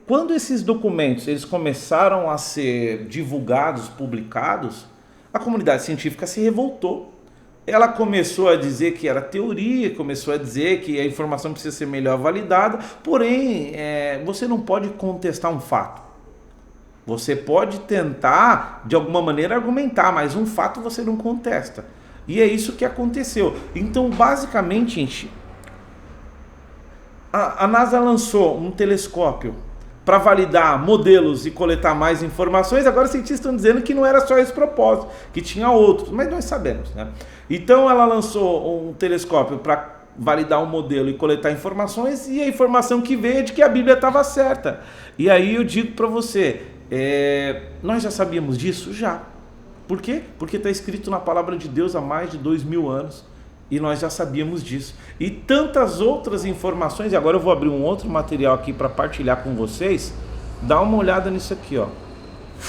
A: Quando esses documentos eles começaram a ser divulgados, publicados, a comunidade científica se revoltou. Ela começou a dizer que era teoria, começou a dizer que a informação precisa ser melhor validada, porém, você não pode contestar um fato. Você pode tentar, de alguma maneira, argumentar, mas um fato você não contesta. E é isso que aconteceu. Então, basicamente, gente, a NASA lançou um telescópio para validar modelos e coletar mais informações. Agora os cientistas estão dizendo que não era só esse propósito, que tinha outros, mas nós sabemos, né? Então ela lançou um telescópio para validar um modelo e coletar informações, e a informação que veio é de que a Bíblia estava certa. E aí eu digo para você, nós já sabíamos disso? Já. Por quê? Porque está escrito na palavra de Deus há mais de 2000 anos. E nós já sabíamos disso. E tantas outras informações. E agora eu vou abrir um outro material aqui para partilhar com vocês. Dá uma olhada nisso aqui, ó.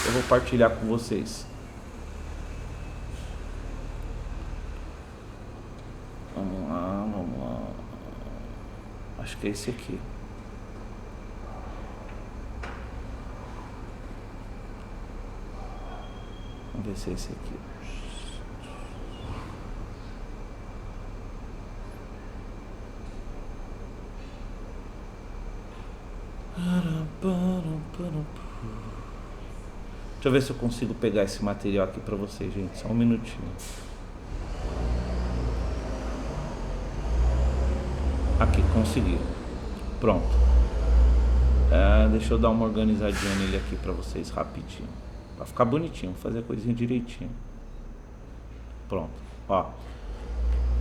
A: Eu vou partilhar com vocês. Vamos lá. Acho que é esse aqui. Vamos ver se é esse aqui. Deixa eu ver se eu consigo pegar esse material aqui para vocês, gente. Só um minutinho. Aqui, consegui. Pronto. Deixa eu dar uma organizadinha nele aqui para vocês rapidinho. Para ficar bonitinho, fazer a coisinha direitinho. Pronto. Ó.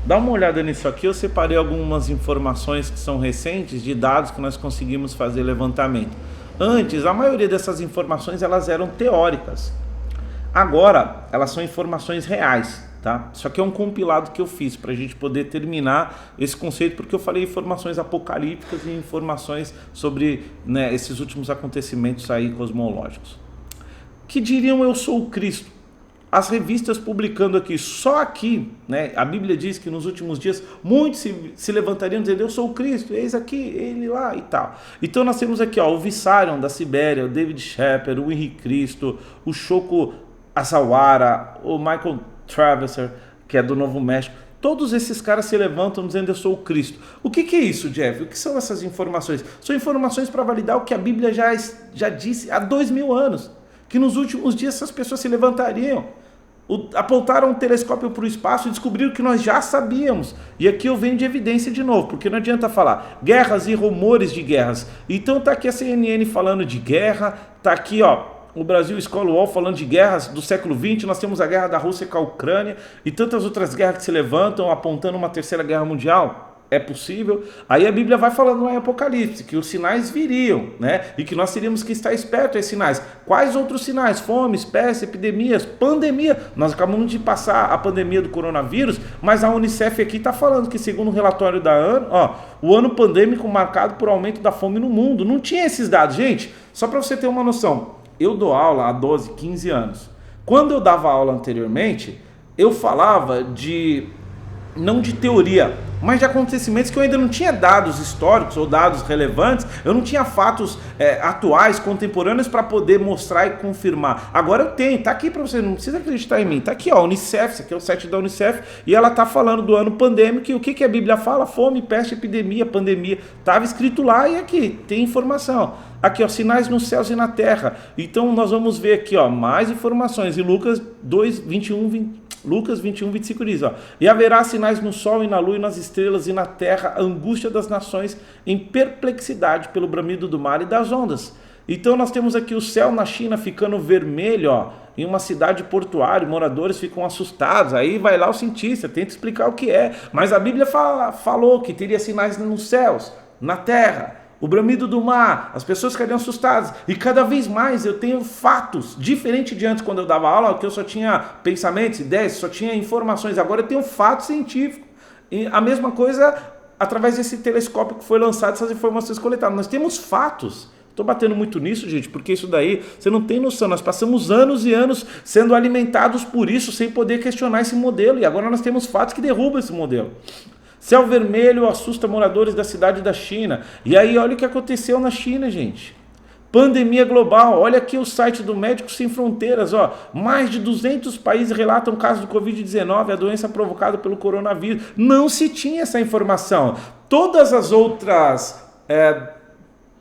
A: Dá uma olhada nisso aqui, eu separei algumas informações que são recentes de dados que nós conseguimos fazer levantamento. Antes, a maioria dessas informações elas eram teóricas. Agora, elas são informações reais, tá? Isso aqui é um compilado que eu fiz para a gente poder terminar esse conceito, porque eu falei informações apocalípticas e informações sobre, né, esses últimos acontecimentos aí cosmológicos. Que diriam eu sou o Cristo? As revistas publicando aqui, só aqui, né, a Bíblia diz que nos últimos dias muitos se levantariam dizendo eu sou o Cristo, eis aqui, ele lá e tal. Então nós temos aqui, ó, o Vissarion da Sibéria, o David Shepard, o Henrique Cristo, o Shoko Asawara, o Michael Traverser, que é do Novo México. Todos esses caras se levantam dizendo eu sou o Cristo. O que é isso, Jeff? O que são essas informações? São informações para validar o que a Bíblia já disse há 2000 anos. Que nos últimos dias essas pessoas se levantariam. apontaram um telescópio para o espaço e descobriram que nós já sabíamos. E aqui eu venho de evidência de novo, porque não adianta falar guerras e rumores de guerras. Então tá aqui a CNN falando de guerra, tá aqui o Brasil Scholar Wall falando de guerras do século XX, nós temos a guerra da Rússia com a Ucrânia e tantas outras guerras que se levantam apontando uma terceira guerra mundial. É possível. Aí a Bíblia vai falando lá em Apocalipse que os sinais viriam, né? E que nós teríamos que estar espertos a esses sinais. Quais outros sinais? Fomes, pestes, epidemias, pandemia. Nós acabamos de passar a pandemia do coronavírus, mas a Unicef aqui está falando que, segundo o relatório da ANO, o ano pandêmico marcado por aumento da fome no mundo. Não tinha esses dados, gente. Só para você ter uma noção, eu dou aula há 12, 15 anos. Quando eu dava aula anteriormente, eu falava não de teoria, mas de acontecimentos que eu ainda não tinha dados históricos ou dados relevantes, eu não tinha fatos atuais, contemporâneos para poder mostrar e confirmar. Agora eu tenho, tá aqui para você, não precisa acreditar em mim, tá aqui, Unicef, esse aqui é o site da Unicef, e ela tá falando do ano pandêmico, e o que a Bíblia fala? Fome, peste, epidemia, pandemia, estava escrito lá e aqui, tem informação. Aqui, sinais nos céus e na terra. Então nós vamos ver aqui, mais informações, e Lucas 21, 25 diz, e haverá sinais no sol e na lua e nas estrelas e na terra, a angústia das nações em perplexidade pelo bramido do mar e das ondas. Então nós temos aqui o céu na China ficando vermelho, em uma cidade portuária, moradores ficam assustados, aí vai lá o cientista, tenta explicar o que é, mas a Bíblia falou que teria sinais nos céus, na terra, o bramido do mar, as pessoas ficariam assustadas. E cada vez mais eu tenho fatos, diferente de antes quando eu dava aula, que eu só tinha pensamentos, ideias, só tinha informações. Agora eu tenho fatos científicos. E a mesma coisa através desse telescópio que foi lançado, essas informações coletadas. Nós temos fatos. Estou batendo muito nisso, gente, porque isso daí, você não tem noção. Nós passamos anos e anos sendo alimentados por isso, sem poder questionar esse modelo. E agora nós temos fatos que derrubam esse modelo. Céu vermelho assusta moradores da cidade da China. E aí olha o que aconteceu na China, gente. Pandemia global. Olha aqui o site do Médicos Sem Fronteiras. Mais de 200 países relatam casos de Covid-19, a doença provocada pelo coronavírus. Não se tinha essa informação. Todas as outras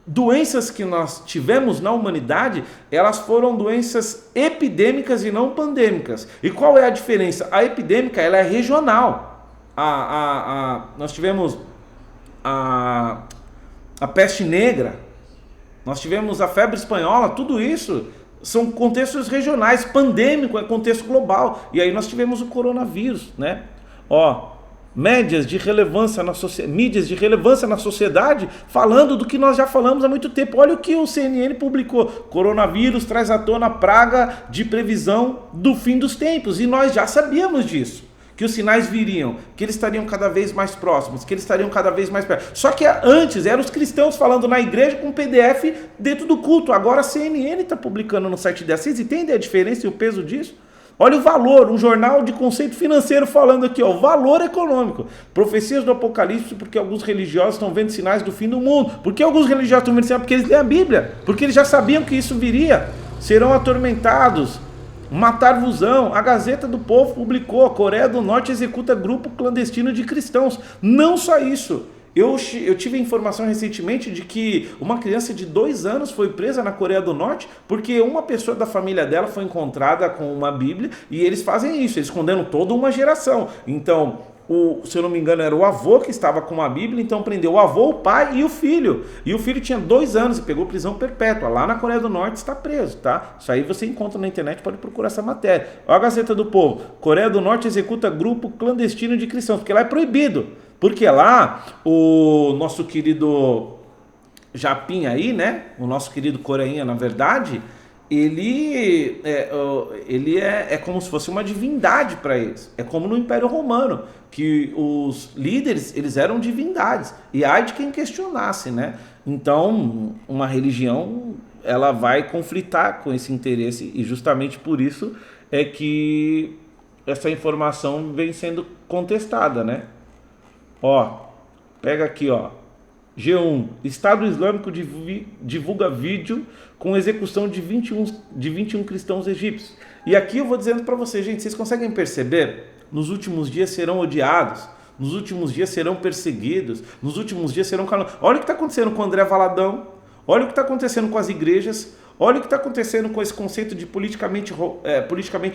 A: doenças que nós tivemos na humanidade, elas foram doenças epidêmicas e não pandêmicas. E qual é a diferença? A epidêmica ela é regional. Nós tivemos a peste negra, nós tivemos a febre espanhola, tudo isso são contextos regionais. Pandêmico é contexto global. E aí nós tivemos o coronavírus, né? Mídias de relevância na sociedade falando do que nós já falamos há muito tempo. Olha o que o CNN publicou: coronavírus traz à tona a praga de previsão do fim dos tempos. E nós já sabíamos disso, que os sinais viriam, que eles estariam cada vez mais próximos, que eles estariam cada vez mais perto. Só que antes eram os cristãos falando na igreja com PDF dentro do culto. Agora a CNN está publicando no site dela. Vocês entendem a diferença e o peso disso? Olha o valor, um jornal de conceito financeiro falando aqui, valor econômico. Profecias do Apocalipse, porque alguns religiosos estão vendo sinais do fim do mundo. Por que alguns religiosos estão vendo sinais? Porque eles lêem a Bíblia, porque eles já sabiam que isso viria. Serão atormentados, matar-vos-ão. A Gazeta do Povo publicou: a Coreia do Norte executa grupo clandestino de cristãos. Não só isso, eu tive informação recentemente de que uma criança de 2 anos foi presa na Coreia do Norte porque uma pessoa da família dela foi encontrada com uma Bíblia, e eles fazem isso, eles condenam toda uma geração. Então, se eu não me engano, era o avô que estava com a Bíblia, então prendeu o avô, o pai e o filho. E o filho tinha 2 anos e pegou prisão perpétua. Lá na Coreia do Norte está preso, tá? Isso aí você encontra na internet, pode procurar essa matéria. Olha a Gazeta do Povo: Coreia do Norte executa grupo clandestino de cristãos, porque lá é proibido. Porque lá, o nosso querido Japim aí, né? O nosso querido Coreinha, na verdade, ele é como se fosse uma divindade para eles. É como no Império Romano, que os líderes, eles eram divindades. E ai de quem questionasse, né? Então, uma religião, ela vai conflitar com esse interesse, e justamente por isso é que essa informação vem sendo contestada, né? Pega aqui, G1, Estado Islâmico divulga vídeo com execução de 21 cristãos egípcios. E aqui eu vou dizendo para vocês, gente, vocês conseguem perceber? Nos últimos dias serão odiados, nos últimos dias serão perseguidos, nos últimos dias serão caluniados. Olha o que está acontecendo com o André Valadão, olha o que está acontecendo com as igrejas, Olha o que está acontecendo com esse conceito de politicamente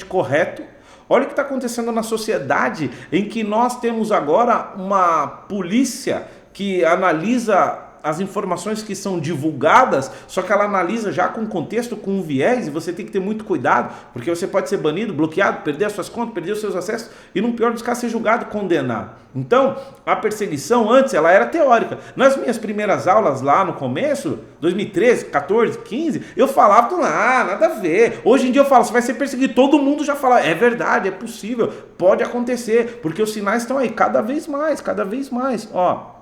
A: correto. Olha o que está acontecendo na sociedade, em que nós temos agora uma polícia que analisa as informações que são divulgadas, só que ela analisa já com contexto, com um viés, e você tem que ter muito cuidado, porque você pode ser banido, bloqueado, perder as suas contas, perder os seus acessos, e no pior dos casos ser julgado e condenado. Então, a perseguição antes, ela era teórica. Nas minhas primeiras aulas lá no começo, 2013, 14, 15, eu falava, nada a ver. Hoje em dia eu falo, você vai ser perseguido, todo mundo já fala, é verdade, é possível, pode acontecer, porque os sinais estão aí, cada vez mais, ó.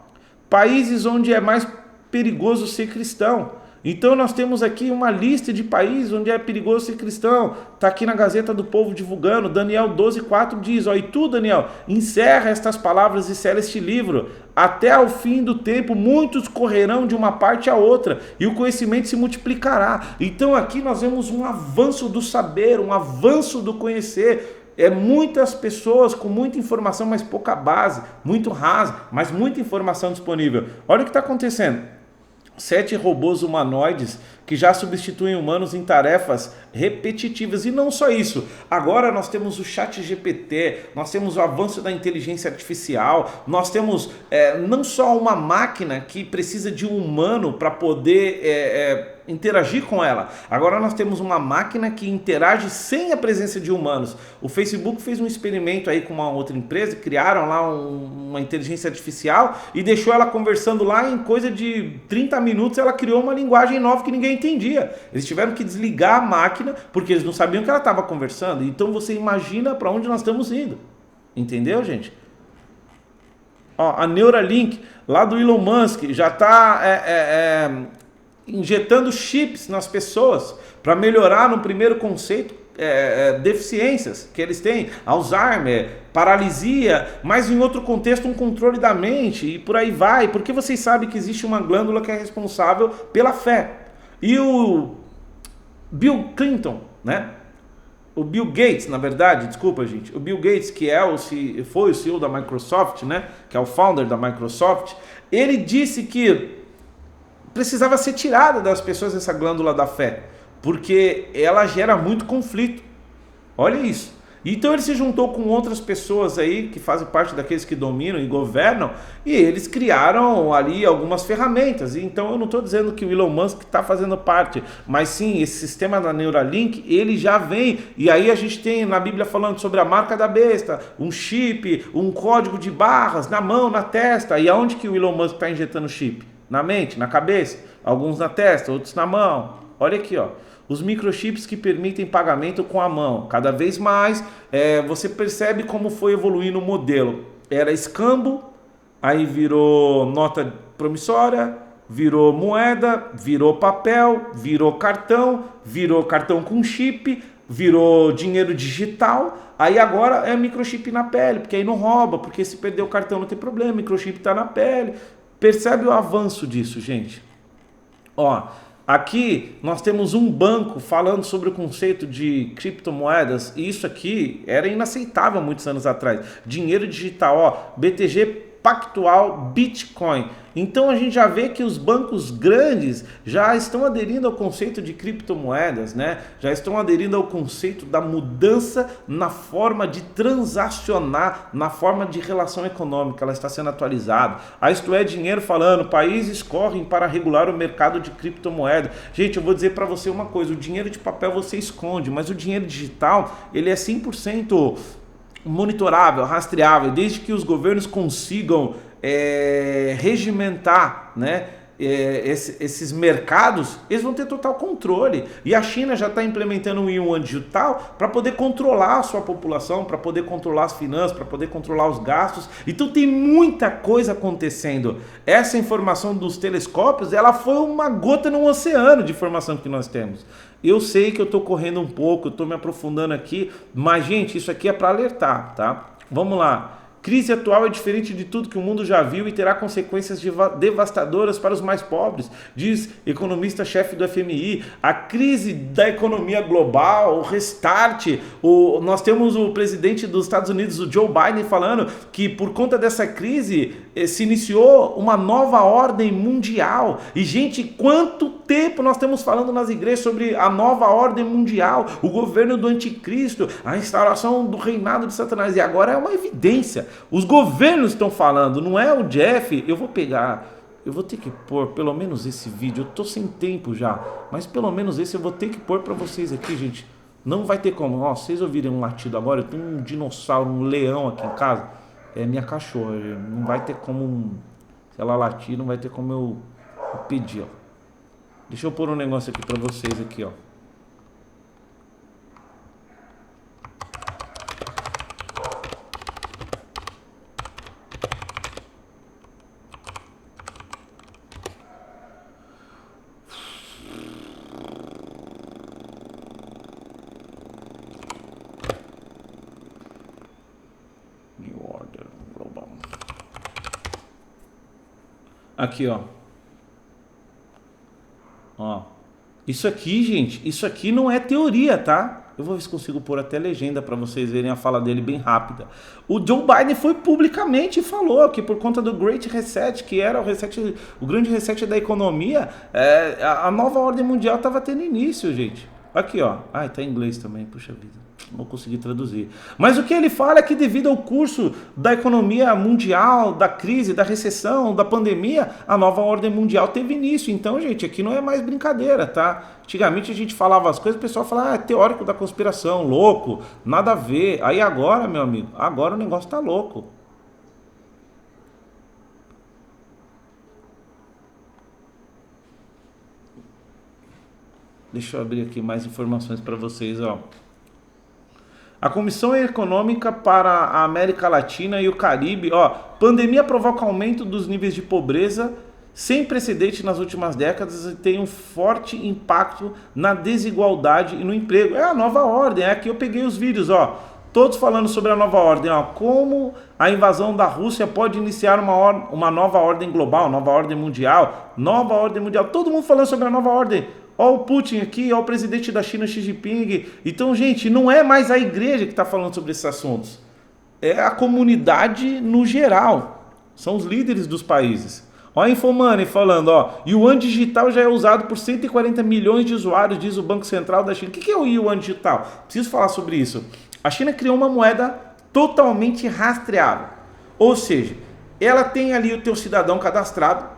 A: Países onde é mais perigoso ser cristão. Então nós temos aqui uma lista de países onde é perigoso ser cristão. Está aqui na Gazeta do Povo divulgando. Daniel 12:4 diz, e tu, Daniel, encerra estas palavras e sela este livro. Até ao fim do tempo, muitos correrão de uma parte a outra, e o conhecimento se multiplicará. Então aqui nós vemos um avanço do saber, um avanço do conhecer. Muitas pessoas com muita informação, mas pouca base, muito rasa, mas muita informação disponível. Olha o que está acontecendo. 7 robôs humanoides que já substituem humanos em tarefas repetitivas. E não só isso, agora nós temos o ChatGPT, nós temos o avanço da inteligência artificial, nós temos não só uma máquina que precisa de um humano para poder interagir com ela, agora nós temos uma máquina que interage sem a presença de humanos. O Facebook fez um experimento aí com uma outra empresa, criaram lá uma inteligência artificial e deixou ela conversando lá em coisa de 30 minutos, ela criou uma linguagem nova que ninguém entendia. Eles tiveram que desligar a máquina porque eles não sabiam que ela estava conversando. Então você imagina para onde nós estamos indo. Entendeu, gente? Ó, a Neuralink, lá do Elon Musk, já está injetando chips nas pessoas para melhorar no primeiro conceito deficiências que eles têm, Alzheimer, paralisia, mas em outro contexto um controle da mente e por aí vai, porque vocês sabem que existe uma glândula que é responsável pela fé. E o Bill Clinton, né? O Bill Gates, na verdade, desculpa gente, o Bill Gates, que foi o CEO da Microsoft, né? Que é o founder da Microsoft, ele disse que precisava ser tirada das pessoas essa glândula da fé, porque ela gera muito conflito. Olha isso. Então ele se juntou com outras pessoas aí que fazem parte daqueles que dominam e governam, e eles criaram ali algumas ferramentas. Então eu não estou dizendo que o Elon Musk está fazendo parte, mas sim, esse sistema da Neuralink, ele já vem, e aí a gente tem na Bíblia falando sobre a marca da besta, um chip, um código de barras na mão, na testa. E aonde que o Elon Musk está injetando chip? Na mente, na cabeça, alguns na testa, outros na mão. Olha aqui, ó. Os microchips que permitem pagamento com a mão. Cada vez mais você percebe como foi evoluindo o modelo. Era escambo, aí virou nota promissória, virou moeda, virou papel, virou cartão com chip, virou dinheiro digital. Aí agora é microchip na pele, porque aí não rouba, porque se perder o cartão não tem problema, microchip está na pele. Percebe o avanço disso, gente? Ó, aqui nós temos um banco falando sobre o conceito de criptomoedas, e isso aqui era inaceitável muitos anos atrás. Dinheiro digital, ó, BTG Pactual Bitcoin. Então a gente já vê que os bancos grandes já estão aderindo ao conceito de criptomoedas, né? Já estão aderindo ao conceito da mudança na forma de transacionar, na forma de relação econômica, ela está sendo atualizada. A Isto É Dinheiro falando, países correm para regular o mercado de criptomoeda. Gente, eu vou dizer para você uma coisa, o dinheiro de papel você esconde, mas o dinheiro digital, ele é 100% monitorável, rastreável, desde que os governos consigam regimentar, né, esses mercados, eles vão ter total controle. E a China já está implementando um yuan digital para poder controlar a sua população, para poder controlar as finanças, para poder controlar os gastos. Então tem muita coisa acontecendo. Essa informação dos telescópios, ela foi uma gota no oceano de informação que nós temos. Eu sei que eu estou correndo um pouco, eu estou me aprofundando aqui, mas gente, isso aqui é para alertar, tá? Vamos lá. Crise atual é diferente de tudo que o mundo já viu e terá consequências devastadoras para os mais pobres, diz economista-chefe do FMI. A crise da economia global, o restart, nós temos o presidente dos Estados Unidos, o Joe Biden, falando que por conta dessa crise se iniciou uma nova ordem mundial. E, gente, quanto tempo nós estamos falando nas igrejas sobre a nova ordem mundial, o governo do anticristo, a instauração do reinado de Satanás. E agora é uma evidência. Os governos estão falando, não é o Jeff. Eu vou ter que pôr pelo menos esse vídeo. Eu tô sem tempo já, mas pelo menos esse eu vou ter que pôr para vocês aqui, gente. Não vai ter como. Ó, vocês ouvirem um latido agora, eu tenho um dinossauro, um leão aqui em casa. É minha cachorra. Não vai ter como, se ela latir, não vai ter como eu pedir, ó. Deixa eu pôr um negócio aqui para vocês aqui, ó. Aqui, ó. Ó. Isso aqui, gente, isso aqui não é teoria, tá? Eu vou ver se consigo pôr até legenda para vocês verem a fala dele bem rápida. O Joe Biden foi publicamente e falou que por conta do Great Reset, que era o grande reset da economia, a nova ordem mundial estava tendo início, gente. Aqui, ó. Ah, tá em inglês também, puxa vida. Não vou conseguir traduzir. Mas o que ele fala é que devido ao curso da economia mundial, da crise, da recessão, da pandemia, a nova ordem mundial teve início. Então, gente, aqui não é mais brincadeira, tá? Antigamente a gente falava as coisas, o pessoal falava, é teórico da conspiração, louco, nada a ver. Aí agora, meu amigo, agora o negócio tá louco. Deixa eu abrir aqui mais informações para vocês, ó. A Comissão Econômica para a América Latina e o Caribe, ó, pandemia provoca aumento dos níveis de pobreza sem precedente nas últimas décadas e tem um forte impacto na desigualdade e no emprego. É a nova ordem, aqui eu peguei os vídeos, ó, todos falando sobre a nova ordem, ó, como a invasão da Rússia pode iniciar uma nova ordem global, nova ordem mundial, todo mundo falando sobre a nova ordem. Ó o Putin aqui, ó o presidente da China, Xi Jinping. Então, gente, não é mais a igreja que está falando sobre esses assuntos. É a comunidade no geral. São os líderes dos países. Ó a Infomoney falando, ó, Yuan digital já é usado por 140 milhões de usuários, diz o Banco Central da China. O que é o Yuan digital? Preciso falar sobre isso. A China criou uma moeda totalmente rastreável. Ou seja, ela tem ali o teu cidadão cadastrado.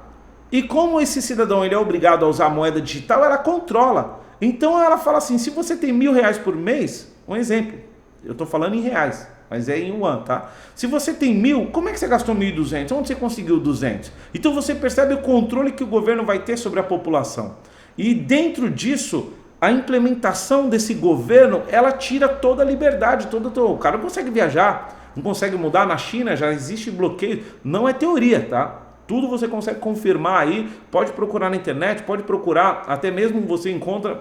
A: E como esse cidadão ele é obrigado a usar a moeda digital, ela controla. Então ela fala assim, se você tem R$1.000 por mês, um exemplo, eu estou falando em reais, mas é em yuan, tá? Se você tem 1.000, como é que você gastou 1.200? Onde você conseguiu 200? Então você percebe o controle que o governo vai ter sobre a população. E dentro disso, a implementação desse governo, ela tira toda a liberdade, o cara não consegue viajar, não consegue mudar. Na China já existe bloqueio, não é teoria, tá? Tudo você consegue confirmar aí, pode procurar na internet, pode procurar, até mesmo você encontra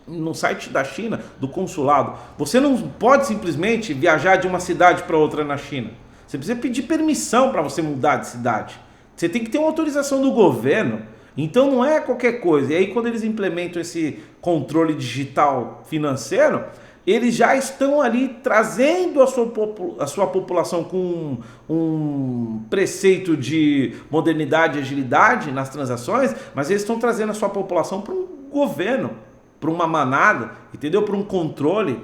A: no site da China, do consulado. Você não pode simplesmente viajar de uma cidade para outra na China. Você precisa pedir permissão para você mudar de cidade. Você tem que ter uma autorização do governo. Então não é qualquer coisa. E aí quando eles implementam esse controle digital financeiro, eles já estão ali trazendo a sua população com um preceito de modernidade e agilidade nas transações, mas eles estão trazendo a sua população para um governo, para uma manada, entendeu? Para um controle.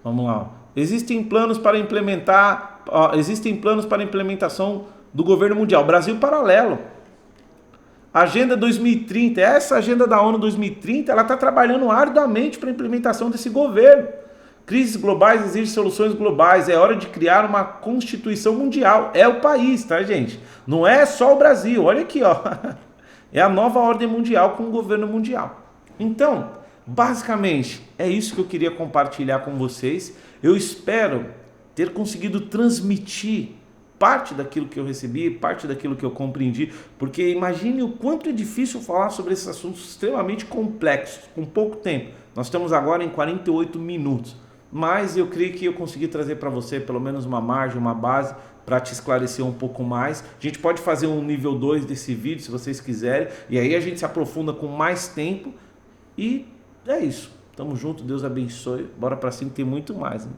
A: Vamos lá. Existem planos para implementação do governo mundial. Brasil paralelo. Agenda 2030, essa agenda da ONU 2030, ela está trabalhando arduamente para a implementação desse governo. Crises globais exigem soluções globais, é hora de criar uma constituição mundial. É o país, tá, gente? Não é só o Brasil, olha aqui, ó. É a nova ordem mundial com o governo mundial. Então, basicamente, é isso que eu queria compartilhar com vocês. Eu espero ter conseguido transmitir parte daquilo que eu recebi, parte daquilo que eu compreendi, porque imagine o quanto é difícil falar sobre esses assuntos extremamente complexos, com pouco tempo. Nós estamos agora em 48 minutos, mas eu creio que eu consegui trazer para você pelo menos uma margem, uma base, para te esclarecer um pouco mais. A gente pode fazer um nível 2 desse vídeo, se vocês quiserem, e aí a gente se aprofunda com mais tempo, e é isso. Tamo junto, Deus abençoe, bora para cima, tem muito mais, né?